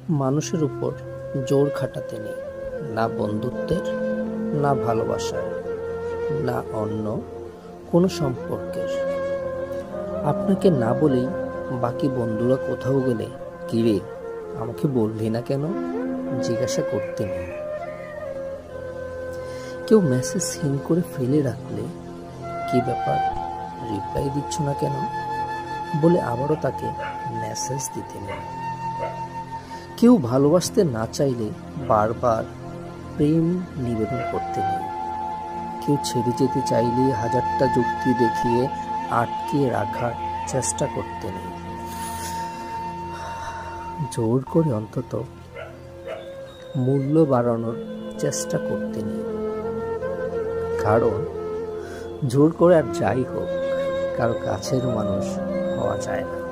মানুষের উপর জোর খাটাতে নেই, না বন্ধুত্বের, না ভালোবাসার, না অন্য কোনো সম্পর্কের। আপনাকে না বলেই বাকি বন্ধুরা কোথাও গেলে কিরে আমাকে বললি না কেন জিজ্ঞাসা করতে নেই। কেউ মেসেজ সিন করে ফেলে রাখলে কি ব্যাপার রিপ্লাই দিচ্ছ না কেন বলে আবারও তাকে মেসেজ দিতে নেই। কেউ ভালোবাসতে না চাইলে বারবার প্রেম নিবেদন করতে নেই। কেউ ছেড়ে যেতে চাইলে হাজারটা যুক্তি দেখিয়ে আটকে রাখার চেষ্টা করতে নেই। জোর করে অন্তত মূল্য বাড়ানোর চেষ্টা করতে নেই, কারণ জোর করে আর যাই হোক কারো কাছের মানুষ হওয়া যায় না।